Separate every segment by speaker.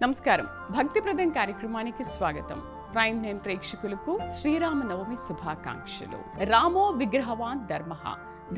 Speaker 1: నమస్కారం. భక్తిప్రదం కార్యక్రమానికి స్వాగతం. ప్రైమ్ 9 ప్రేక్షకులకు శ్రీరామనవమి శుభాకాంక్షలు. రామో విగ్రహవాన్ ధర్మః.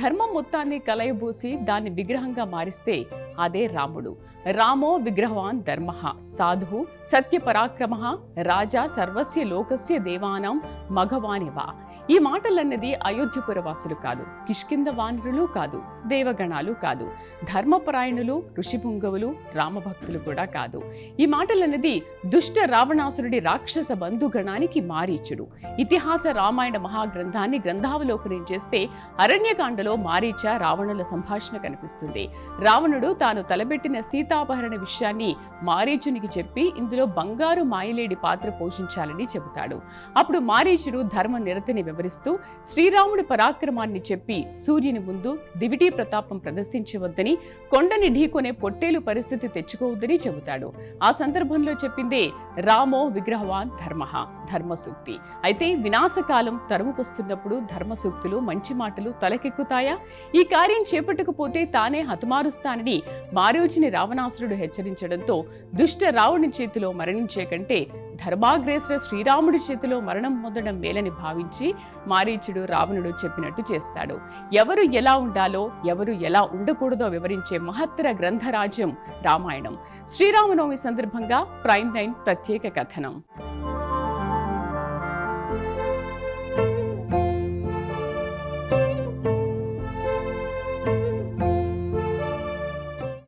Speaker 1: ధర్మం మొత్తాన్ని కలయబూసి దాన్ని విగ్రహంగా మారిస్తే అదే రాముడు. రామో విగ్రహవాన్ ధర్మః సాధు సత్యపరాక్రమః రాజా సర్వస్య లోకస్య దేవానాం మఘవానివా. ఈ మాటలన్నది అయోధ్యపురవాసులు కాదు, కిష్కింద వానరులు కాదు, దేవగణాలు కాదు, ధర్మపరాయణులు ఋషిపుంగవులు రామభక్తులు కూడా కాదు. ఈ మాటలన్నది దుష్ట రావణాసురుడి రాక్షస బంధుగణానికి మారీచుడు. ఇతిహాస రామాయణ మహాగ్రంథాన్ని గ్రంథావలోకనం చేస్తే అరణ్యకాండలో మారీచ రావణుల సంభాషణ కనిపిస్తుంది. రావణుడు తాను తలబెట్టిన సీతాపహరణ విషయాన్ని మారీచునికి చెప్పి ఇందులో బంగారు మాయలేడి పాత్ర పోషించాలని చెబుతాడు. అప్పుడు మారీచుడు ధర్మ నిరతిని వివరిస్తూ శ్రీరాముడి పరాక్రమాన్ని చెప్పి సూర్యుని ముందు దివిటీ ప్రతాపం ప్రదర్శించవద్దని, కొండని ఢీకొనే పొట్టేలు పరిస్థితి తెచ్చుకోవద్దని చెబుతాడు. ఆ సందర్భంలో చెప్పిందే రామో విగ్రహవాన్ ధర్మః, ధర్మసూక్తి. అయితే వినాశకాలం తరుముకొస్తున్నప్పుడు ధర్మసూక్తులు మంచి మాటలు తలకెక్కుతాయా? ఈ కార్యం చేపట్టకపోతే తానే హతమారుస్తానని మారీచుని రావణాసురుడు హెచ్చరించడంతో దుష్ట రావణుని చేతిలో మరణించే కంటే ధర్మాగ్రేసర శ్రీరాముడి చేతిలో మరణం పొందడం మేలని భావించి మారీచుడు రావణుడు చెప్పినట్టు చేస్తాడు. ఎవరు ఎలా ఉండాలో, ఎవరు ఎలా ఉండకూడదో వివరించే మహత్తర గ్రంథరాజ్యం రామాయణం. శ్రీరామనవమి సందర్భంగా ప్రైమ్ 9 ప్రత్యేక కథనం.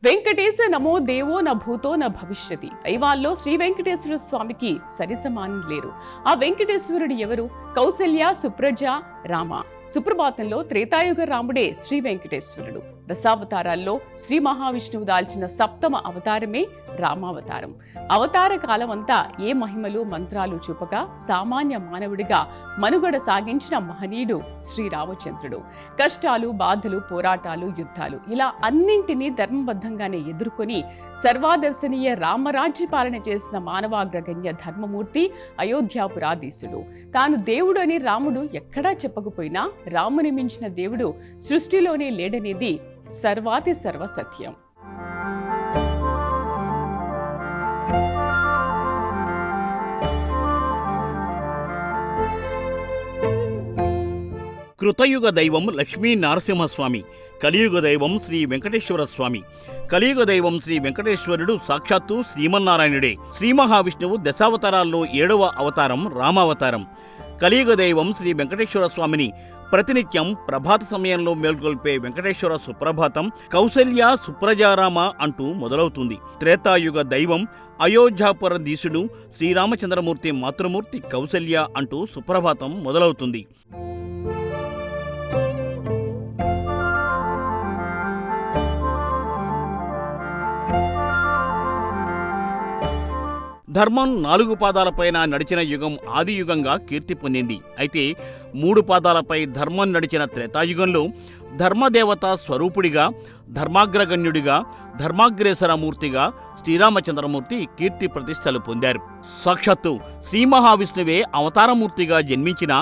Speaker 1: వెంకటేశ నమో దేవో న భూతో న భవిష్యతి. దైవాల్లో శ్రీ వెంకటేశ్వర స్వామికి సరిసమానం లేరు. ఆ వెంకటేశ్వరుడు ఎవరు? కౌసల్య సుప్రజ రామ. సుప్రభాతంలో త్రేతాయుగ రాముడే శ్రీ వెంకటేశ్వరుడు. దశావతారాల్లో శ్రీ మహావిష్ణువు దాల్చిన సప్తమ అవతారమే రామావతారం. అవతార కాలం అంతా ఏ మహిమలు మంత్రాలు చూపక సామాన్య మానవుడిగా మనుగడ సాగించిన మహనీయుడు శ్రీరామచంద్రుడు. కష్టాలు, బాధలు, పోరాటాలు, యుద్ధాలు ఇలా అన్నింటినీ ధర్మబద్ధంగానే ఎదుర్కొని సర్వాదర్శనీయ రామరాజ్య పాలన చేసిన మానవాగ్రగణ్య ధర్మమూర్తి అయోధ్యాపురాధీశుడు. తాను దేవుడు అని రాముడు ఎక్కడా చెప్పకపోయినా రాముని మించిన దేవుడు సృష్టిలోనే లేడనేది సర్వాతి సర్వసత్యం.
Speaker 2: కృతయుగ దైవం లక్ష్మీ నరసింహస్వామి, కలియుగ దైవం శ్రీ వెంకటేశ్వర స్వామి. కలియుగ దైవం శ్రీ వెంకటేశ్వరుడు సాక్షాత్తు శ్రీమన్నారాయణుడే. శ్రీ మహావిష్ణువు దశావతారాల్లో 7వ అవతారం రామావతారం. కలియుగ దైవం శ్రీ వెంకటేశ్వర స్వామిని ప్రతినిత్యం ప్రభాత సమయంలో మేల్కొల్పే వెంకటేశ్వర సుప్రభాతం కౌసల్య సుప్రజారామ అంటూ మొదలవుతుంది. త్రేతాయుగ దైవం అయోధ్యాపురధీశుడు శ్రీరామచంద్రమూర్తి మాతృమూర్తి కౌసల్య అంటూ సుప్రభాతం మొదలవుతుంది. ధర్మం 4 పాదాలపైన నడిచిన యుగం ఆదియుగంగా కీర్తి పొందింది. అయితే 3 పాదాలపై ధర్మం నడిచిన త్రేతాయుగంలో ధర్మదేవత స్వరూపుడిగా, ధర్మాగ్రగణ్యుడిగా, ధర్మాగ్రేసరమూర్తిగా శ్రీరామచంద్రమూర్తి కీర్తి ప్రతిష్టలు పొందారు. సాక్షాత్తు శ్రీ మహావిష్ణువే అవతారమూర్తిగా జన్మించిన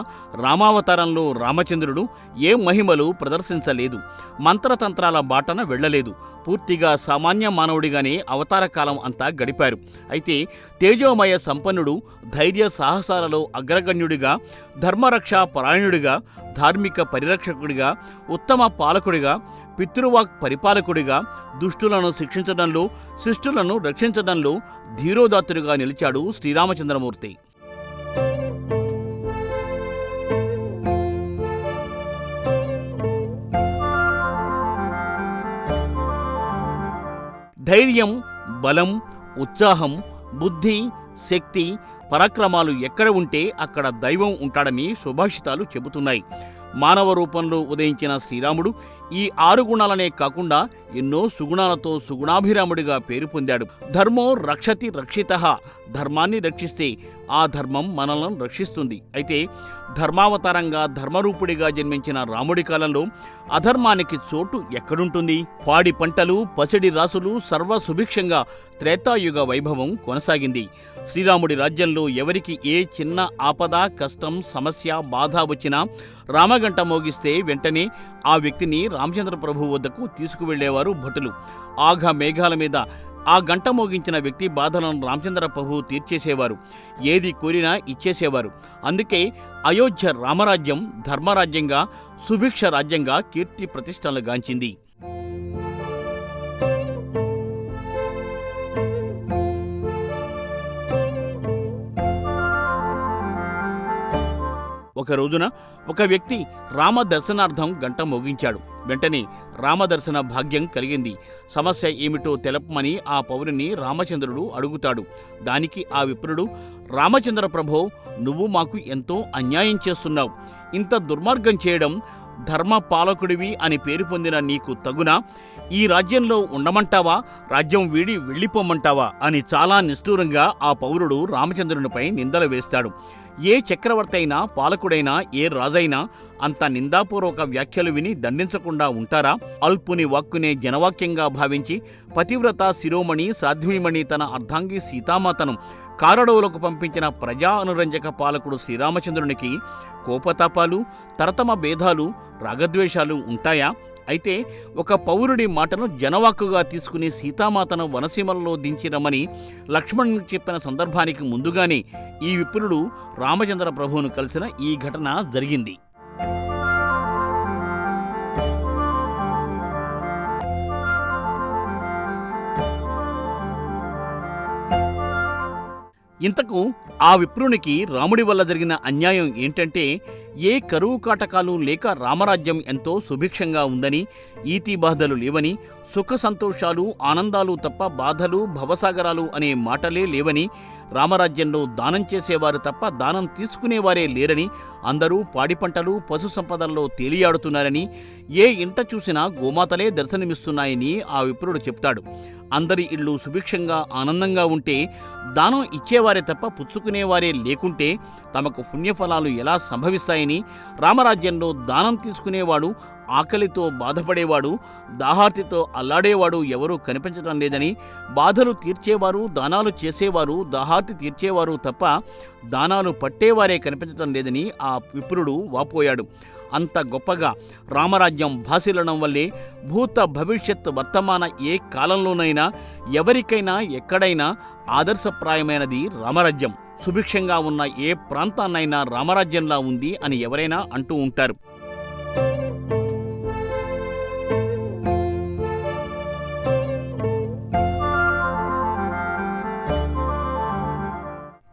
Speaker 2: రామావతారంలో రామచంద్రుడు ఏ మహిమలు ప్రదర్శించలేదు, మంత్రతంత్రాల బాటన వెళ్లలేదు. పూర్తిగా సామాన్య మానవుడిగానే అవతార కాలం అంతా గడిపారు. అయితే తేజోమయ సంపన్నుడు, ధైర్య సాహసాలలో అగ్రగణ్యుడిగా, ధర్మరక్ష పరాయణుడిగా, ధార్మిక పరిరక్షకుడిగా, ఉత్తమ పాలకుడిగా, పితృవాక్ పరిపాలకుడిగా, దుష్టులను శిక్షించడంలో, శిష్టులను రక్షించడంలో ధీరోదాత్తుడిగా నిలిచాడు శ్రీరామచంద్రమూర్తి. ధైర్యం, బలం, ఉత్సాహం, బుద్ధి, శక్తి, పరాక్రమాలు ఎక్కడ ఉంటే అక్కడ దైవం ఉంటాడని సుభాషితాలు చెబుతున్నాయి. మానవ రూపంలో ఉదయించిన శ్రీరాముడు ఈ 6 గుణాలనే కాకుండా ఎన్నో సుగుణాలతో సుగుణాభిరాముడిగా పేరు పొందాడు. ధర్మో రక్షతి రక్షితః. ధర్మాన్ని రక్షిస్తే ఆ ధర్మం మనలను రక్షిస్తుంది. అయితే ధర్మావతారంగా ధర్మరూపుడిగా జన్మించిన రాముడి కాలంలో అధర్మానికి చోటు ఎక్కడుంటుంది? పాడి పంటలు, పసిడి రాసులు సర్వ సుభిక్షంగా త్రేతాయుగ వైభవం కొనసాగింది. శ్రీరాముడి రాజ్యంలో ఎవరికి ఏ చిన్న ఆపద, కష్టం, సమస్య, బాధ వచ్చినా రామగంట మోగిస్తే వెంటనే ఆ వ్యక్తిని రామచంద్ర ప్రభు వద్దకు తీసుకువెళ్లేవారు భటులు. ఆఘ మేఘాల మీద ఆ గంట మోగించిన వ్యక్తి బాధలను రామచంద్ర ప్రభువు తీర్చేసేవారు. ఏది కోరినా ఇచ్చేసేవారు. అందుకే అయోధ్య రామరాజ్యం ధర్మరాజ్యంగా, సుభిక్ష రాజ్యంగా కీర్తి ప్రతిష్టలు గాంచింది. ఒక రోజున ఒక వ్యక్తి రామ దర్శనార్థం గంట మోగించాడు. వెంటనే రామదర్శన భాగ్యం కలిగింది. సమస్య ఏమిటో తెలపమని ఆ పౌరుని రామచంద్రుడు అడుగుతాడు. దానికి ఆ విప్రుడు, రామచంద్ర ప్రభో, నువ్వు మాకు ఎంతో అన్యాయం చేస్తున్నావు. ఇంత దుర్మార్గం చేయడం, ధర్మ పాలకుడివి అని పేరు పొందిన నీకు తగునా? ఈ రాజ్యంలో ఉండమంటావా, రాజ్యం వీడి వెళ్ళిపోమంటావా అని చాలా నిష్ఠూరంగా ఆ పౌరుడు రామచంద్రునిపై నిందలు వేస్తాడు. ఏ చక్రవర్తి అయినా, పాలకుడైనా, ఏ రాజైనా అంత నిందాపూర్వక వ్యాఖ్యలు విని దండించకుండా ఉంటారా? అల్పుని వాక్కునే జనవాక్యంగా భావించి పతివ్రత శిరోమణి సాధ్వీమణి తన అర్ధాంగి సీతామాతను కారడవులకు పంపించిన ప్రజా అనురంజక పాలకుడు శ్రీరామచంద్రునికి కోపతాపాలు, తరతమ భేదాలు, రాగద్వేషాలు ఉంటాయా? అయితే ఒక పౌరుడి మాటను జనవాక్కుగా తీసుకుని సీతామాతను వనసీమలలో దించిరమని లక్ష్మణునికి చెప్పిన సందర్భానికి ముందుగానే ఈ విప్రుడు రామచంద్ర ప్రభువును కలిసిన ఈ ఘటన జరిగింది. ఇంతకు ఆ విప్రునికి రాముడి వల్ల జరిగిన అన్యాయం ఏంటంటే, ఏ కరువు కాటకాలు లేక రామరాజ్యం ఎంతో సుభిక్షంగా ఉందని, ఈతి బాధలు లేవని, సుఖ సంతోషాలు ఆనందాలు తప్ప బాధలు భవసాగరాలు అనే మాటలే లేవని, రామరాజ్యంలో దానం చేసేవారు తప్ప దానం తీసుకునేవారే లేరని, అందరూ పాడి పంటలు పశు సంపదల్లో తేలియాడుతున్నారని, ఏ ఇంట చూసినా గోమాతలే దర్శనమిస్తున్నాయని ఆ విప్రుడు చెప్తాడు. అందరి ఇళ్ళు సుభిక్షంగా ఆనందంగా ఉంటే దానం ఇచ్చేవారే తప్ప పుచ్చుకునేవారే లేకుంటే తమకు పుణ్యఫలాలు ఎలా సంభవిస్తాయని, రామరాజ్యంలో దానం తీసుకునేవాడు, ఆకలితో బాధపడేవాడు, దాహార్తితో అల్లాడేవాడు ఎవరూ కనిపించడం లేదని, బాధలు తీర్చేవారు, దానాలు చేసేవారు, దాహార్తి తీర్చేవారు తప్ప దానాలు పట్టేవారే కనిపించడం లేదని ఆ విప్రుడు వాపోయాడు. అంత గొప్పగా రామరాజ్యం భాసిల్లడం వల్లే భూత భవిష్యత్ వర్తమాన ఏ కాలంలోనైనా ఎవరికైనా ఎక్కడైనా ఆదర్శప్రాయమైనది రామరాజ్యం. సుభిక్షంగా ఉన్న ఏ ప్రాంతాన్నైనా రామరాజ్యంలా ఉంది అని ఎవరైనా అంటూ ఉంటారు.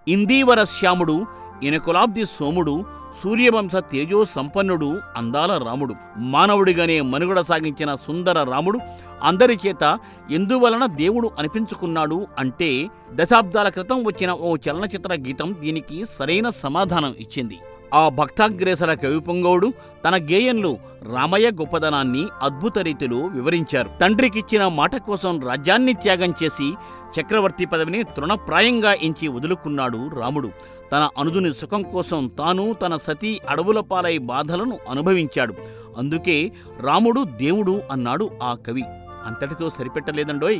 Speaker 2: ఇందీవర శ్యాముడు, ఇనకులాబ్ది సోముడు, సూర్యవంశ తేజో సంపన్నుడు, అందాల రాముడు, మానవుడిగానే మనుగడ సాగించిన సుందర రాముడు అందరిచేత ఎందువలన దేవుడు అనిపించుకున్నాడు అంటే, దశాబ్దాల క్రితం వచ్చిన ఓ చలనచిత్ర గీతం దీనికి సరైన సమాధానం ఇచ్చింది. ఆ భక్తాగ్రేసర కవిపొంగవుడు తన గేయంలో రామయ్య గొప్పదనాన్ని అద్భుత రీతిలో వివరించారు. తండ్రికిచ్చిన మాట కోసం రాజ్యాన్ని త్యాగం చేసి చక్రవర్తి పదవిని తృణప్రాయంగా ఎంచి వదులుకున్నాడు రాముడు. తన అనుజుని సుఖం కోసం తాను తన సతీ అడవుల పాలై బాధలను అనుభవించాడు. అందుకే రాముడు దేవుడు అన్నాడు ఆ కవి. అంతటితో సరిపెట్టలేదండోయ్.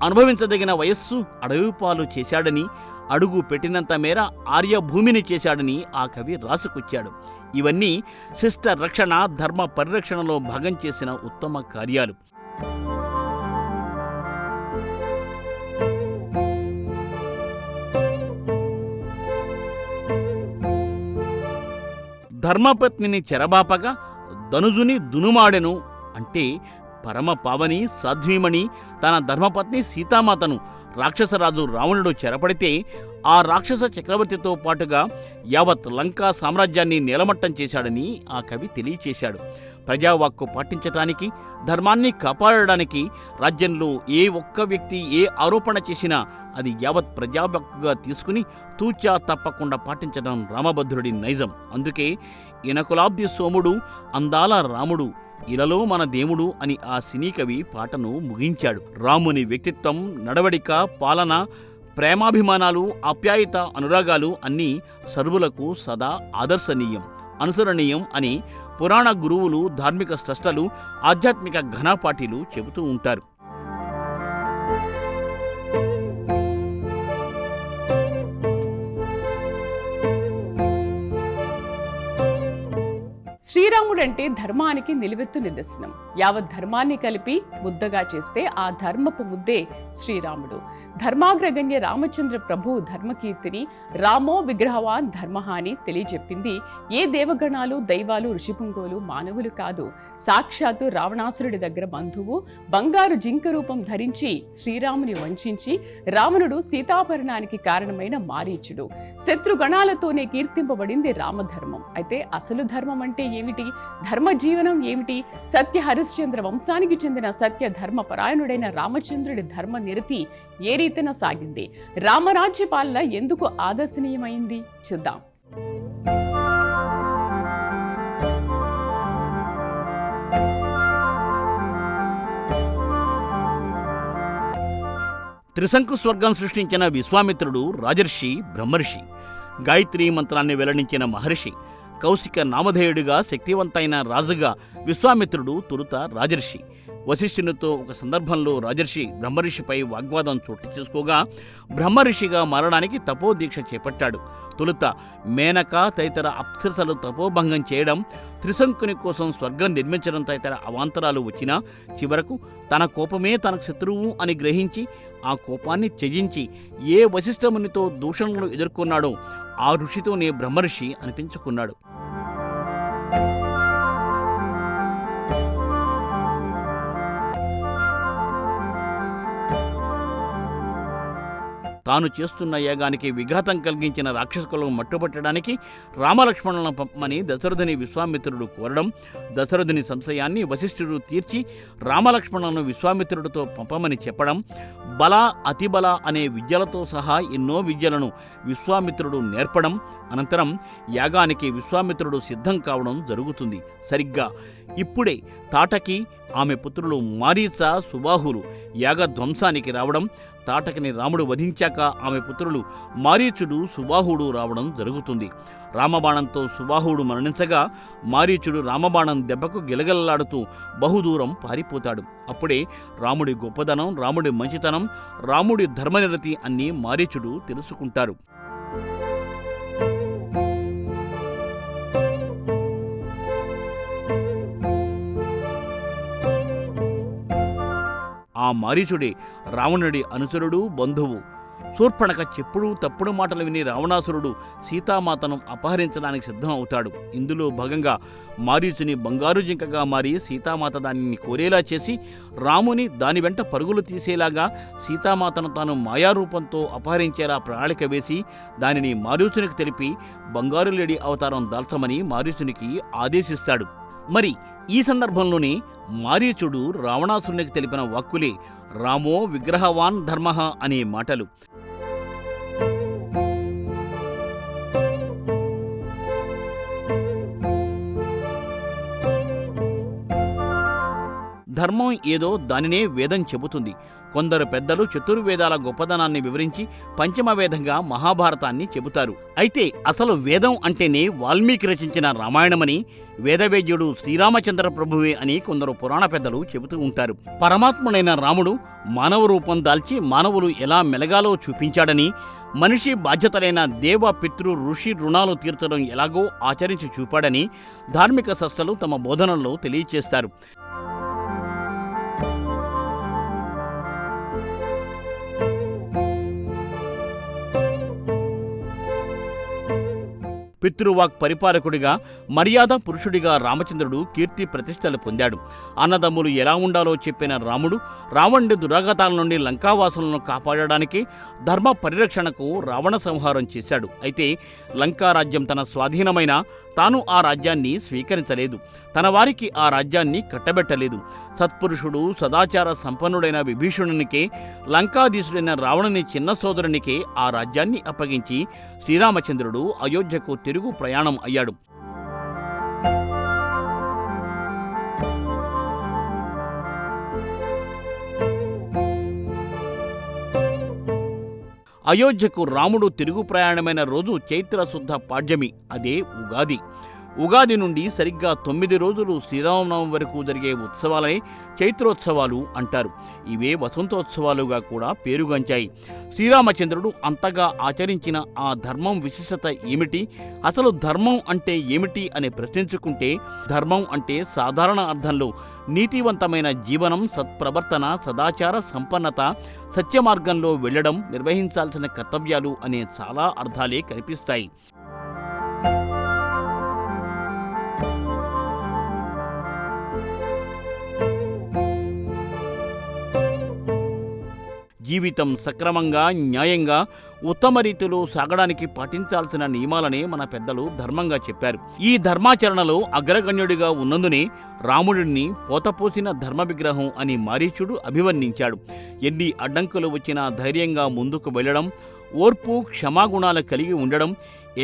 Speaker 2: అనుభవించదగిన వయస్సు అడవిపాలు చేశాడని, అడుగు పెట్టినంత మేర ఆర్యభూమిని చేశాడని ఆ కవి రాసుకొచ్చాడు. ఇవన్నీ శిష్ట రక్షణ, ధర్మ పరిరక్షణలో భాగం చేసిన ఉత్తమ కార్యాలు. ధర్మపత్నిని చెరబాపగా ధనుజుని దునుమాడెను అంటే పరమ పావని సాధ్వీమణి తన ధర్మపత్ని సీతామాతను రాక్షసరాజు రావణుడు చెరపడితే ఆ రాక్షస చక్రవర్తితో పాటుగా యావత్ లంకా సామ్రాజ్యాన్ని నేలమట్టం చేశాడని ఆ కవి తెలియచేశాడు. ప్రజావాక్కు పాటించటానికి, ధర్మాన్ని కాపాడడానికి రాజ్యంలో ఏ ఒక్క వ్యక్తి ఏ ఆరోపణ చేసినా అది యావత్ ప్రజావాక్కుగా తీసుకుని తూచా తప్పకుండా పాటించడం రామభద్రుడి నైజం. అందుకే ఇనకులాబ్ది సోముడు, అందాల రాముడు, ఇలలో మన దేవుడు అని ఆ సినీ కవి పాటను ముగించాడు. రాముని వ్యక్తిత్వం, నడవడిక, పాలన, ప్రేమాభిమానాలు, ఆప్యాయత, అనురాగాలు అన్నీ సర్వులకు సదా ఆదర్శనీయం, అనుసరణీయం అని పురాణ గురువులు, ధార్మిక స్రష్టలు, ఆధ్యాత్మిక ఘనపాఠీలు చెబుతూ ఉంటారు.
Speaker 1: శ్రీరాముడంటే ధర్మానికి నిలువెత్తు నిదర్శనం. యావత్ ధర్మాన్ని కలిపి ముద్దగా చేస్తే ఆ ధర్మపు ముద్దే శ్రీరాముడు. ధర్మాగ్రగణ్య రామచంద్ర ప్రభు ధర్మకీర్తిని రామో విగ్రహవాన్ ధర్మః అని తెలియజెప్పింది ఏ దేవగణాలు, దైవాలు, ఋషిపుంగోలు, మానవులు కాదు. సాక్షాత్తు రావణాసురుడి దగ్గర బంధువు బంగారు జింక రూపం ధరించి శ్రీరాముని వంచించి రావణుడు సీతాపహరణానికి కారణమైన మారీచుడు. శత్రుగణాలతోనే కీర్తింపబడింది రామధర్మం. అయితే అసలు ధర్మం అంటే ఏమిటి? ధర్మ జీవనం ఏమిటి? సత్య హరిశ్చంద్ర వంశానికి చెందిన సత్య ధర్మ పరాయణుడైన రామచంద్రుడి ధర్మ నిరతి ఏ రీతిన సాగింది? రామరాజ్య పాలన ఎందుకు ఆదర్శనీయమైంది? చూద్దాం.
Speaker 2: త్రిశంకు స్వర్గం సృష్టించిన విశ్వామిత్రుడు రాజర్షి, బ్రహ్మర్షి. గాయత్రీ మంత్రాన్ని వెల్లడించిన మహర్షి. కౌశిక నామధేయుడిగా శక్తివంతైన రాజుగా విశ్వామిత్రుడు తొలుత రాజర్షి. వశిష్ఠునితో ఒక సందర్భంలో రాజర్షి బ్రహ్మర్షిపై వాగ్వాదం చోటు చేసుకోగా బ్రహ్మర్షిగా మారడానికి తపోదీక్ష చేపట్టాడు. తొలుత మేనక తదితర అప్సరసలు తపోభంగం చేయడం, త్రిశంకుని కోసం స్వర్గం నిర్మించడం తదితర అవాంతరాలు వచ్చినా చివరకు తన కోపమే తనకు శత్రువు అని గ్రహించి ఆ కోపాన్ని త్యజించి ఏ వశిష్ఠమునితో దూషణలను ఎదుర్కొన్నాడో ఆ ఋషితోనే బ్రహ్మర్షి అనిపించుకున్నాడు. తాను చేస్తున్న యాగానికి విఘాతం కలిగించిన రాక్షసులను మట్టుపట్టడానికి రామలక్ష్మణులను పంపమని దశరథుని విశ్వామిత్రుడు కోరడం, దశరథుని సంశయాన్ని వశిష్ఠుడు తీర్చి రామలక్ష్మణులను విశ్వామిత్రుడితో పంపమని చెప్పడం, బల అతిబల అనే విద్యలతో సహా ఎన్నో విద్యలను విశ్వామిత్రుడు నేర్పడం, అనంతరం యాగానికి విశ్వామిత్రుడు సిద్ధం కావడం జరుగుతుంది. సరిగ్గా ఇప్పుడే తాటకి, ఆమె పుత్రులు మారీచ, సుబాహులు యాగధ్వంసానికి రావడం, తాటకిని రాముడు వధించాక ఆమె పుత్రులు మారీచుడు, సుబాహుడు రావడం జరుగుతుంది. రామబాణంతో సుబాహుడు మరణించగా మారీచుడు రామబాణం దెబ్బకు గిలగలలాడుతూ బహుదూరం పారిపోతాడు. అప్పుడే రాముడి గొప్పదనం, రాముడి మంచితనం, రాముడి ధర్మనిరతి అన్నీ మారీచుడు తెలుసుకుంటారు. ఆ మారీచుడే రావణుడి అనుచరుడు, బంధువు. శూర్పణఖ చెప్పుడు తప్పుడు మాటలు విని రావణాసురుడు సీతామాతను అపహరించడానికి సిద్ధం అవుతాడు. ఇందులో భాగంగా మారీచుని బంగారు జింకగా మారి సీతామాత దానిని కోరేలా చేసి రాముని దాని వెంట పరుగులు తీసేలాగా సీతామాతను తాను మాయారూపంతో అపహరించేలా ప్రణాళిక వేసి దానిని మారీచునికి తెలిపి బంగారు లేడి అవతారం దాల్చమని మారీచునికి ఆదేశిస్తాడు. మరి ఈ సందర్భంలోనే మారీచుడు రావణాసురునికి తెలిపిన వాక్కులే రామో విగ్రహవాన్ ధర్మః అనే మాటలు. ధర్మం ఏదో దానినే వేదం చెబుతుంది. కొందరు పెద్దలు చతుర్వేదాల గొప్పదనాన్ని వివరించి పంచమ వేదంగా మహాభారతాన్ని చెబుతారు. అయితే అసలు వేదం అంటేనే వాల్మీకి రచించిన రామాయణమని, వేదవేద్యుడు శ్రీరామచంద్ర ప్రభువే అని కొందరు పురాణ పెద్దలు చెబుతూ ఉంటారు. పరమాత్ముడైన రాముడు మానవ రూపం దాల్చి మానవులు ఎలా మెలగాలో చూపించాడని, మనిషి బాధ్యతలైన దేవ, పితృ, ఋషి రుణాలు తీర్చడం ఎలాగో ఆచరించి చూపాడని ధార్మిక సంస్థలు తమ బోధనల్లో తెలియచేస్తారు. పితృవాక్ పరిపాలకుడిగా, మర్యాద పురుషుడిగా రామచంద్రుడు కీర్తి ప్రతిష్టలు పొందాడు. అన్నదమ్ములు ఎలా ఉండాలో చెప్పిన రాముడు రావణుడి దురాగతాల నుండి లంకావాసులను కాపాడడానికి ధర్మ పరిరక్షణకు రావణ సంహారం చేశాడు. అయితే లంకారాజ్యం తన స్వాధీనమైన తాను ఆ రాజ్యాన్ని స్వీకరించలేదు. తన వారికి ఆ రాజ్యాన్ని కట్టబెట్టలేదు. సత్పురుషుడు, సదాచార సంపన్నుడైన విభీషణునికే, లంకాధీశుడైన రావణుని చిన్న సోదరునికే ఆ రాజ్యాన్ని అప్పగించి శ్రీరామచంద్రుడు అయోధ్యకు తిరుగు ప్రయాణం అయ్యాడు. అయోధ్యకు రాముడు తిరుగు ప్రయాణమైన రోజు చైత్ర శుద్ధ పాడ్యమి, అదే ఉగాది. ఉగాది నుండి సరిగ్గా 9 రోజులు శ్రీరామనవమి వరకు జరిగే ఉత్సవాలనే చైత్రోత్సవాలు అంటారు. ఇవే వసంతోత్సవాలుగా కూడా పేరుగాంచాయి. శ్రీరామచంద్రుడు అంతగా ఆచరించిన ఆ ధర్మం విశిష్టత ఏమిటి? అసలు ధర్మం అంటే ఏమిటి అని ప్రశ్నించుకుంటే, ధర్మం అంటే సాధారణ అర్థంలో నీతివంతమైన జీవనం, సత్ప్రవర్తన, సదాచార సంపన్నత, సత్య మార్గంలో వెళ్ళడం, నిర్వహించాల్సిన కర్తవ్యాలు అనే చాలా అర్థాలే కనిపిస్తాయి. జీవితం సక్రమంగా, న్యాయంగా, ఉత్తమ రీతిలో సాగడానికి పాటించాల్సిన నియమాలనే మన పెద్దలు ధర్మంగా చెప్పారు. ఈ ధర్మాచరణలో అగ్రగణ్యుడిగా ఉన్నందునే రాముడిని పోతపోసిన ధర్మ విగ్రహం అని మారీచుడు అభివర్ణించాడు. ఎన్ని అడ్డంకులు వచ్చినా ధైర్యంగా ముందుకు వెళ్ళడం, ఓర్పు, క్షమాగుణాలు కలిగి ఉండడం,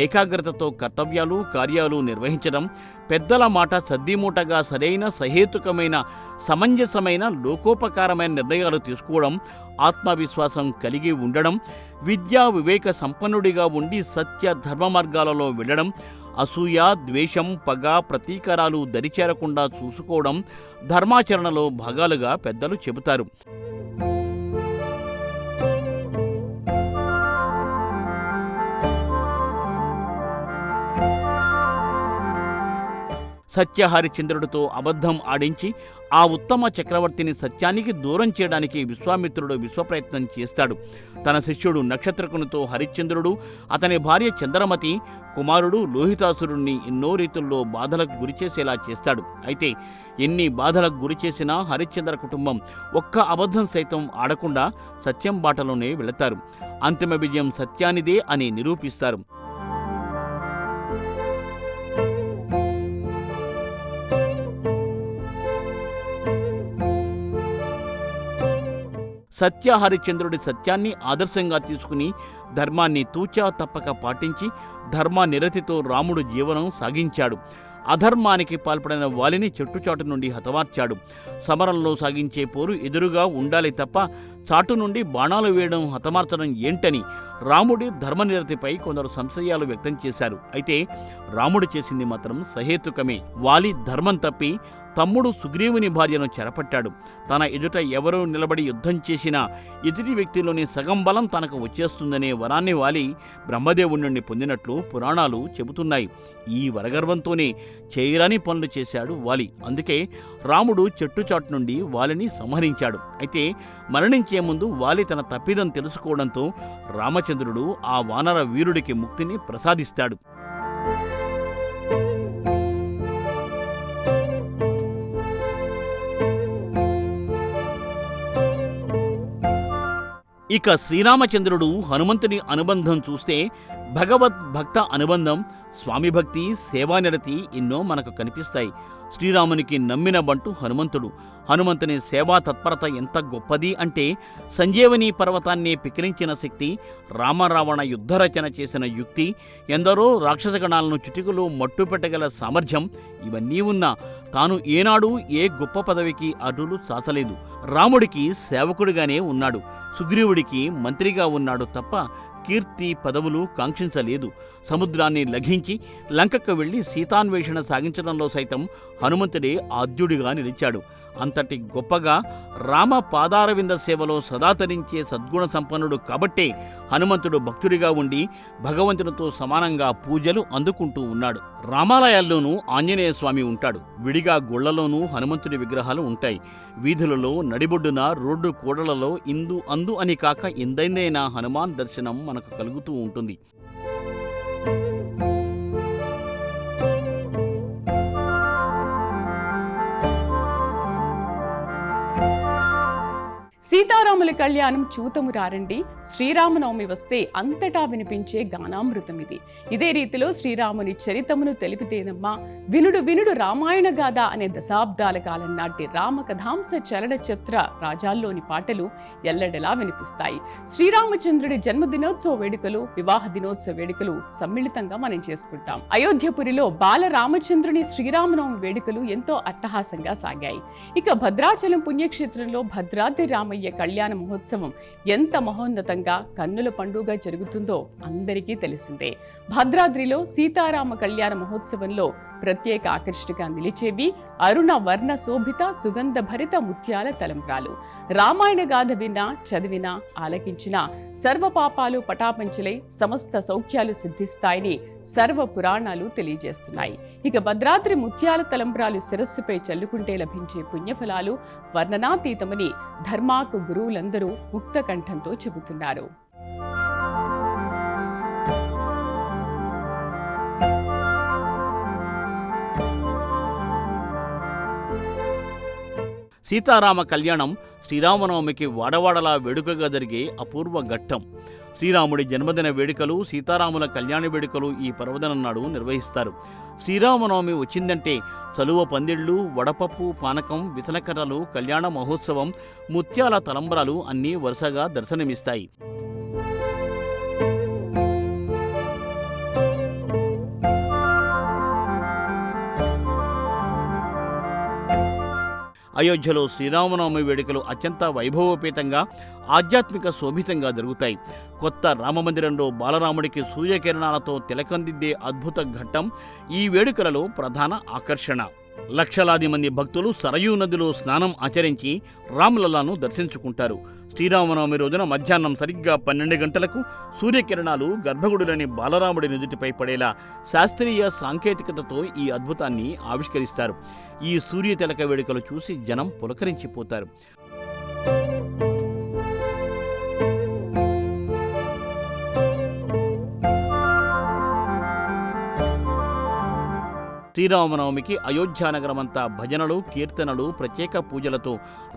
Speaker 2: ఏకాగ్రతతో కర్తవ్యాలు, కార్యాలు నిర్వహించడం, పెద్దల మాట సద్దిమూటగా సరైన, సహేతుకమైన, సమంజసమైన, లోకోపకారమైన నిర్ణయాలు తీసుకోవడం, ఆత్మవిశ్వాసం కలిగి ఉండడం, విద్యా వివేక సంపన్నుడిగా ఉండి సత్య ధర్మ మార్గాలలో వెళ్ళడం, అసూయ, ద్వేషం, పగ, ప్రతీకారాలు దరిచేరకుండా చూసుకోవడం ధర్మాచరణలో భాగాలుగా పెద్దలు చెబుతారు. సత్యహరిచంద్రుడితో అబద్ధం ఆడించి ఆ ఉత్తమ చక్రవర్తిని సత్యానికి దూరం చేయడానికి విశ్వామిత్రుడు విశ్వప్రయత్నం చేస్తాడు. తన శిష్యుడు నక్షత్రకునితో హరిశ్చంద్రుడు, అతని భార్య చంద్రమతి, కుమారుడు లోహితాసురుణ్ణి ఎన్నో రీతుల్లో బాధలకు గురిచేసేలా చేస్తాడు. అయితే ఎన్ని బాధలకు గురిచేసినా హరిశ్చంద్ర కుటుంబం ఒక్క అబద్ధం సైతం ఆడకుండా సత్యం బాటలోనే వెళతారు. అంతిమ విజయం సత్యానిదే అని నిరూపిస్తారు. సత్యహరిచంద్రుడి సత్యాన్ని ఆదర్శంగా తీసుకుని ధర్మాన్ని తూచా తప్పక పాటించి ధర్మనిరతితో రాముడు జీవనం సాగించాడు. అధర్మానికి పాల్పడిన వాలిని చెట్టుచాటు నుండి హతమార్చాడు. సమరంలో సాగించే పోరు ఎదురుగా ఉండాలి తప్ప చాటు నుండి బాణాలు వేయడం, హతమార్చడం ఏంటని రాముడి ధర్మనిరతిపై కొందరు సంశయాలు వ్యక్తం చేశారు. అయితే రాముడు చేసింది మాత్రం సహేతుకమే. వాలి ధర్మం తప్పి తమ్ముడు సుగ్రీవుని భార్యను చెరపట్టాడు. తన ఎదుట ఎవరూ నిలబడి యుద్ధం చేసినా ఎదుటి వ్యక్తిలోని సగం బలం తనకు వచ్చేస్తుందనే వరాన్ని వాలి బ్రహ్మదేవుడి నుండి పొందినట్లు పురాణాలు చెబుతున్నాయి. ఈ వరగర్వంతోనే చేయరాని పనులు చేశాడు వాలి. అందుకే రాముడు చెట్టుచాటు నుండి వాలిని సంహరించాడు. అయితే మరణించే ముందు వాలి తన తప్పిదం తెలుసుకోవడంతో రామచంద్రుడు ఆ వానర వీరుడికి ముక్తిని ప్రసాదిస్తాడు. ఇక శ్రీరామచంద్రుడు హనుమంతుని అనుబంధం చూస్తే భగవద్భక్త అనుబంధం, స్వామి భక్తి, సేవానిరతి ఎన్నో మనకు కనిపిస్తాయి. శ్రీరామునికి నమ్మిన బంటు హనుమంతుడు. హనుమంతుని సేవా తత్పరత ఎంత గొప్పది అంటే సంజీవని పర్వతాన్ని పికిలించిన శక్తి, రామరావణ యుద్ధరచన చేసిన యుక్తి, ఎందరో రాక్షసగణాలను చిటికలో మట్టుపెట్టగల సామర్థ్యం ఇవన్నీ ఉన్నా తాను ఏనాడు ఏ గొప్ప పదవికి అర్హులు చాచలేదు. రాముడికి సేవకుడిగానే ఉన్నాడు, సుగ్రీవుడికి మంత్రిగా ఉన్నాడు తప్ప కీర్తి పదవులు కాంక్షించలేదు. సముద్రాన్ని లఘించి లంకకు వెళ్లి సీతాన్వేషణ సాగించడంలో సైతం హనుమంతుడే ఆద్యుడిగా నిలిచాడు. అంతటి గొప్పగా రామ పాదారవింద సేవలో సదా తరించే సద్గుణ సంపన్నుడు కాబట్టే హనుమంతుడు భక్తుడిగా ఉండి భగవంతునితో సమానంగా పూజలు అందుకుంటూ ఉన్నాడు. రామాలయాల్లోనూ ఆంజనేయ స్వామి ఉంటాడు. విడిగా గుళ్లలోనూ హనుమంతుడి విగ్రహాలు ఉంటాయి. వీధులలో, నడిబొడ్డున, రోడ్డు కూడలలో ఇందు అందు అని కాక ఎందైనా హనుమాన్ దర్శనం మనకు కలుగుతూ ఉంటుంది.
Speaker 1: సీతారాముల కళ్యాణం చూతము రారండి, శ్రీరామనవమి వస్తే అంతటా వినిపించే గానామృతం ఇది. ఇదే రీతిలో శ్రీరాముని చరితమును తెలిపితేనమ్మా వినుడు వినుడు రామాయణ గాథ అనే దశాబ్దాల కాలం నాటి రామకథాంశ చలన చిత్ర రాజాల్లోని పాటలు ఎల్లడెలా వినిపిస్తాయి. శ్రీరామచంద్రుడి జన్మదినోత్సవ వేడుకలు, వివాహ దినోత్సవ వేడుకలు సమ్మిళితంగా మనం చేసుకుంటాం. అయోధ్యపురిలో బాలరామచంద్రుని శ్రీరామనవమి వేడుకలు ఎంతో అట్టహాసంగా సాగాయి. ఇక భద్రాచలం పుణ్యక్షేత్రంలో భద్రాద్రి రామయ్య కళ్యాణ మహోత్సవం ఎంత మహోన్నతంగా కన్నుల పండుగ జరుగుతుందో అందరికీ తెలిసిందే. భద్రాద్రిలో సీతారామ కళ్యాణ మహోత్సవంలో ప్రత్యేక ఆకర్షణగా నిలిచేవి అరుణ వర్ణ శోభిత సుగంధ భరిత ముత్యాల తలంబ్రాలు. రామాయణ గాథ విన్నా, చదివినా, ఆలకించినా సర్వ పాపాలు పటాపంచలై సమస్త సౌఖ్యాలు సిద్ధిస్తాయని సర్వ పురాణాలు తెలియజేస్తున్నాయి. ఇక భద్రాద్రి ముత్యాల తలంబ్రాలు శిరస్సుపై చల్లుకుంటే లభించే పుణ్యఫలాలు వర్ణనాతీతమని ధర్మాకు గురువులందరూ ముక్త కంఠంతో చెబుతున్నారు.
Speaker 2: సీతారామ కళ్యాణం శ్రీరామనవమికి వాడవాడలా వేడుకగా జరిగే అపూర్వ ఘట్టం. శ్రీరాముడి జన్మదిన వేడుకలు, సీతారాముల కళ్యాణ వేడుకలు ఈ పర్వదినం నాడు నిర్వహిస్తారు. శ్రీరామనవమి వచ్చిందంటే చలువ పందిళ్ళు, వడపప్పు, పానకం, విసనకర్రలు, కళ్యాణ మహోత్సవం, ముత్యాల తలంబ్రాలు అన్నీ వరుసగా దర్శనమిస్తాయి. అయోధ్యలో శ్రీరామనవమి వేడుకలు అత్యంత వైభవోపేతంగా, ఆధ్యాత్మిక శోభితంగా జరుగుతాయి. కొత్త రామమందిరంలో బాలరాముడికి సూర్యకిరణాలతో తిలకందిద్దే అద్భుత ఘట్టం ఈ వేడుకలలో ప్రధాన ఆకర్షణ. లక్షలాది మంది భక్తులు సరయూ నదిలో స్నానం ఆచరించి రామ్లల్లాను దర్శించుకుంటారు. శ్రీరామనవమి రోజున మధ్యాహ్నం సరిగ్గా 12 గంటలకు సూర్యకిరణాలు గర్భగుడిలోని బాలరాముడి నుదుటిపై పడేలా శాస్త్రీయ సాంకేతికతతో ఈ అద్భుతాన్ని ఆవిష్కరిస్తారు. ఈ సూర్య తిలక వేడుకలు చూసి జనం పులకరించిపోతారు. శ్రీరామనవమికి అయోధ్యానగరమంతా భజనలు, కీర్తనలు, ప్రత్యేక పూజలతో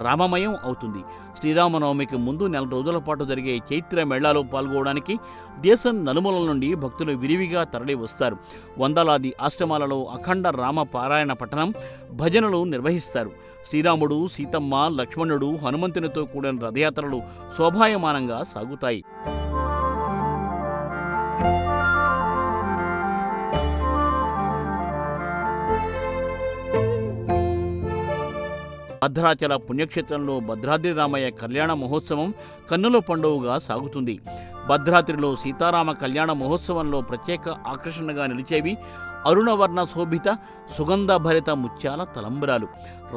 Speaker 2: రామమయం అవుతుంది. శ్రీరామనవమికి ముందు 4 రోజుల పాటు జరిగే చైత్ర మేళాలో పాల్గొనడానికి దేశం నలుమూలల నుండి భక్తులు విరివిగా తరలి వస్తారు. వందలాది ఆశ్రమాలలో అఖండ రామ పారాయణ పఠనం, భజనలు నిర్వహిస్తారు. శ్రీరాముడు, సీతమ్మ, లక్ష్మణుడు, హనుమంతునితో కూడిన రథయాత్రలు శోభాయమానంగా సాగుతాయి. భద్రాచల పుణ్యక్షేత్రంలో భద్రాద్రి రామయ్య కళ్యాణ మహోత్సవం కన్నుల పండుగగా సాగుతుంది. భద్రాద్రిలో సీతారామ కళ్యాణ మహోత్సవంలో ప్రత్యేక ఆకర్షణగా నిలిచేవి అరుణవర్ణ శోభిత సుగంధభరిత ముత్యాల తలంబ్రాలు.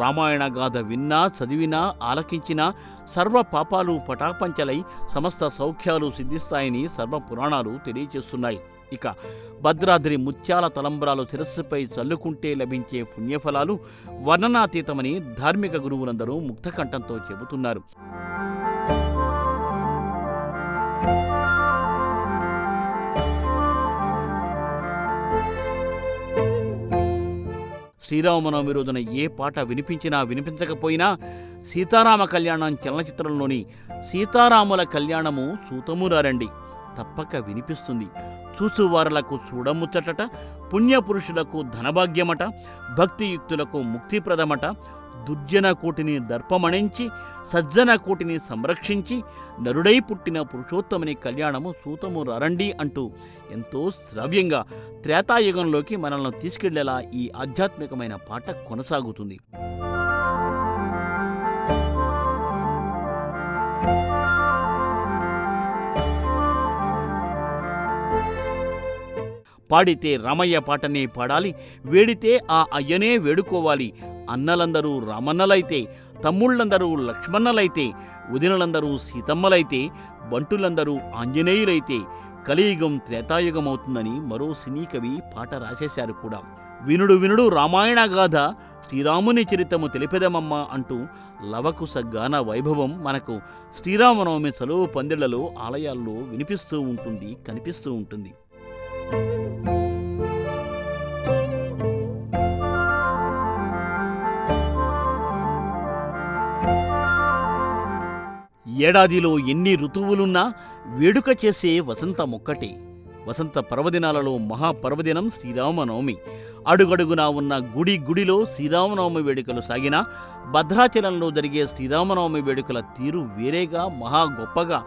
Speaker 2: రామాయణ గాథ విన్నా, చదివినా, ఆలకించినా సర్వ పాపాలు పటాపంచలై సమస్త సౌఖ్యాలు సిద్ధిస్తాయని సర్వ పురాణాలు తెలియచేస్తున్నాయి. ఇక భద్రాద్రి ముత్యాల తలంబ్రాలు శిరస్సుపై చల్లుకుంటే లభించే పుణ్యఫలాలు వర్ణనాతీతమని ధార్మిక గురువులందరూ ముక్తకంఠంతో చెబుతున్నారు. శ్రీరామనవమి రోజున ఏ పాట వినిపించినా వినిపించకపోయినా సీతారామ కళ్యాణం చలనచిత్రంలోని సీతారాముల కళ్యాణము సూతమురారండి తప్పక వినిపిస్తుంది. చూసువారలకు చూడముచ్చటట, పుణ్యపురుషులకు ధనభాగ్యమట, భక్తియుక్తులకు ముక్తిప్రదమట, దుర్జన కోటిని దర్పమణించి సజ్జన కోటిని సంరక్షించి నరుడై పుట్టిన పురుషోత్తముని కళ్యాణము సూతము రారండి అంటూ ఎంతో శ్రావ్యంగా త్రేతాయుగంలోకి మనల్ని తీసుకెళ్లేలా ఈ ఆధ్యాత్మికమైన పాట కొనసాగుతుంది. పాడితే రామయ్య పాటనే పాడాలి, వేడితే ఆ అయ్యనే వేడుకోవాలి. అన్నలందరూ రామన్నలైతే, తమ్ముళ్ళందరూ లక్ష్మణులైతే, వదినలందరూ సీతమ్మలైతే, బంటులందరూ ఆంజనేయులైతే కలియుగం త్రేతాయుగమవుతుందని మరో సినీ కవి పాట రాసేశారు కూడా. వినుడు వినుడు రామాయణ గాథ, శ్రీరాముని చరితము తెలిపెదమమ్మ అంటూ లవకుశ గాన వైభవం మనకు శ్రీరామనవమి సెలవు పందిళ్లలో, ఆలయాల్లో వినిపిస్తూ ఉంటుంది, కనిపిస్తూ ఉంటుంది. ఏడాదిలో ఎన్ని ఋతువులున్నా వేడుక చేసే వసంతమొక్కటే. వసంత పర్వదినాలలో మహాపర్వదినం శ్రీరామనవమి. అడుగడుగునా ఉన్న గుడిలో శ్రీరామనవమి వేడుకలు సాగినా భద్రాచలంలో జరిగే శ్రీరామనవమి వేడుకల తీరు వేరేగా, మహా గొప్పగా,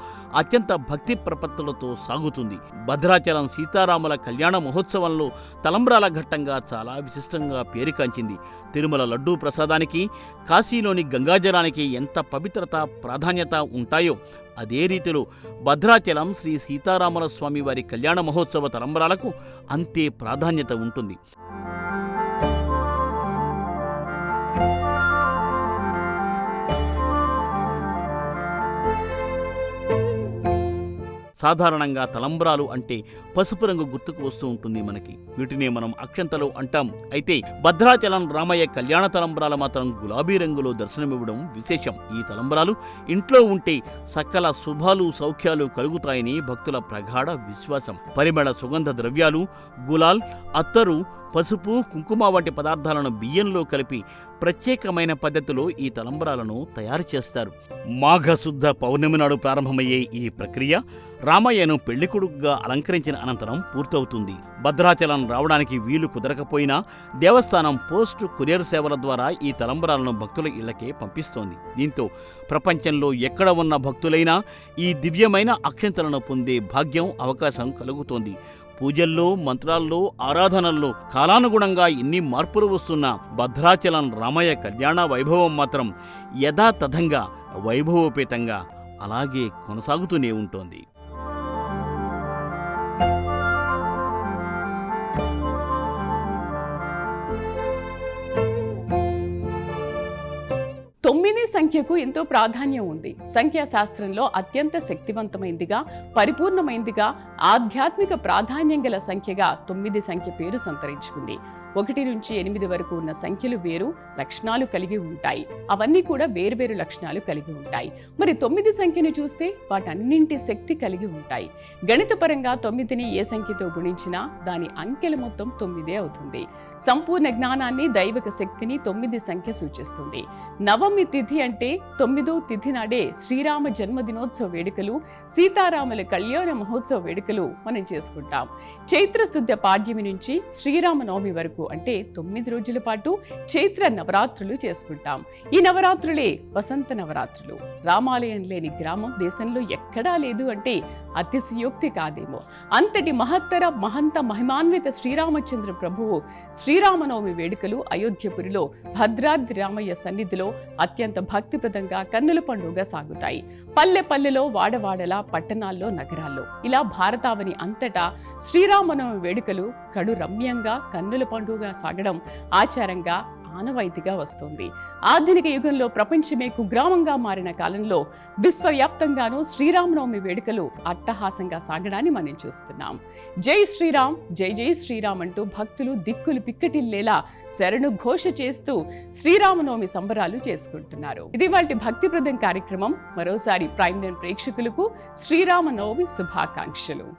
Speaker 2: అత్యంత భక్తి ప్రపత్తులతో సాగుతుంది. భద్రాచలం సీతారాముల కళ్యాణ మహోత్సవంలో తలంబ్రాల ఘట్టంగా చాలా విశిష్టంగా పేరుకాంచింది. తిరుమల లడ్డూ ప్రసాదానికి, కాశీలోని గంగాజలానికి ఎంత పవిత్రత, ప్రాధాన్యత ఉంటాయో అదే రీతిలో భద్రాచలం శ్రీ సీతారాముల స్వామి వారి కళ్యాణ మహోత్సవ తలంబ్రాలకు అంతే ప్రాధాన్యత ఉంటుంది. సాధారణంగా తలంబ్రాలు అంటే పసుపు రంగు గుర్తుకు వస్తూ ఉంటుంది మనకి. వీటినే మనం అక్షంతలు అంటాం. అయితే భద్రాచలం రామయ్య కళ్యాణ తలంబ్రాలు మాత్రం గులాబీ రంగులో దర్శనమివ్వడం విశేషం. ఈ తలంబ్రాలు ఇంట్లో ఉంటే సకల శుభాలు, సౌఖ్యాలు కలుగుతాయని భక్తుల ప్రగాఢ విశ్వాసం. పరిమళ సుగంధ ద్రవ్యాలు, గులాల్, అత్తరు, పసుపు, కుంకుమ వంటి పదార్థాలను బియ్యంలో కలిపి ప్రత్యేకమైన పద్ధతిలో ఈ తలంబ్రాలను తయారు చేస్తారు. మాఘశుద్ధ పౌర్ణమి నాడు ప్రారంభమయ్యే ఈ ప్రక్రియ రామయ్యను పెళ్లికొడుకుగా అలంకరించిన అనంతరం పూర్తవుతుంది. భద్రాచలం రావడానికి వీలు కుదరకపోయినా దేవస్థానం పోస్టు కొరియర్ సేవల ద్వారా ఈ తలంబ్రాలను భక్తుల ఇళ్లకే పంపిస్తోంది. దీంతో ప్రపంచంలో ఎక్కడ ఉన్న భక్తులైనా ఈ దివ్యమైన అక్షంతలను పొందే భాగ్యం, అవకాశం కలుగుతోంది. పూజల్లో, మంత్రాల్లో, ఆరాధనల్లో కాలానుగుణంగా ఎన్ని మార్పులు వస్తున్నా భద్రాచలం రామయ్య కళ్యాణ వైభవం మాత్రం యథాతథంగా, వైభవోపేతంగా అలాగే కొనసాగుతూనే ఉంటోంది.
Speaker 1: తొమ్మిది సంఖ్యకు ఎంతో ప్రాధాన్యం ఉంది. సంఖ్యాశాస్త్రంలో అత్యంత శక్తివంతమైందిగా, పరిపూర్ణమైందిగా, ఆధ్యాత్మిక ప్రాధాన్యం గల సంఖ్యగా 9 సంఖ్య పేరు సంతరించుకుంది. 1 నుంచి 8 వరకు ఉన్న సంఖ్యలు వేరు లక్షణాలు కలిగి ఉంటాయి. అవన్నీ కూడా వేరువేరు లక్షణాలు కలిగి ఉంటాయి. మరి 9 సంఖ్యను చూస్తే వాటన్నింటి శక్తి కలిగి ఉంటాయి. గణితపరంగా 9ని ఏ సంఖ్యతో గుణించినా దాని అంకెల మొత్తం 9 అవుతుంది. సంపూర్ణ జ్ఞానాన్ని, దైవిక శక్తిని 9 సంఖ్య సూచిస్తుంది. నవమి తిథి అంటే 9వ తిథి నాడే శ్రీరామ జన్మదినోత్సవ వేడుకలు, సీతారాముల కళ్యాణ మహోత్సవ వేడుకలు మనం చేసుకుంటాం. చైత్ర శుద్ధ పాడ్యమి నుంచి శ్రీరామనవమి వరకు అంటే 9 రోజుల పాటు చైత్ర నవరాత్రులు చేసుకుంటాం. ఈ నవరాత్రులే వసంత నవరాత్రులు. రామాలయం లేని గ్రామం దేశంలో ఎక్కడా లేదు అంటే అతిశయోక్తి కాదేమో. అంతటి మహిమాన్విత శ్రీరామచంద్ర ప్రభువు శ్రీరామనవమి వేడుకలు అయోధ్యపురిలో భద్రాద్రి రామయ్య సన్నిధిలో అత్యంత భక్తిప్రదంగా కన్నుల పండుగగా సాగుతాయి. పల్లెలో, వాడవాడలా, పట్టణాల్లో, నగరాల్లో ఇలా భారతావని అంతటా శ్రీరామనవమి వేడుకలు కడు రమ్యంగా కన్నుల పండుగగా సాగడం ఆచారంగా, ఆనవాయితీగా వస్తుంది. ఆధునిక యుగంలో ప్రపంచమే కుగ్రామంగా మారిన కాలంలో విశ్వవ్యాప్తంగానూ శ్రీరామనవమి వేడుకలు అట్టహాసంగా సాగడాన్ని మనం చూస్తున్నాం. జై శ్రీరామ్, జై జై శ్రీరామ్ అంటూ భక్తులు దిక్కులు పిక్కటిల్లేలా శరణు ఘోష చేస్తూ శ్రీరామనవమి సంబరాలు చేసుకుంటున్నారు. ఇది వాటి భక్తిప్రదం కార్యక్రమం. మరోసారి ప్రైమ్9 ప్రేక్షకులకు శ్రీరామనవమి శుభాకాంక్షలు.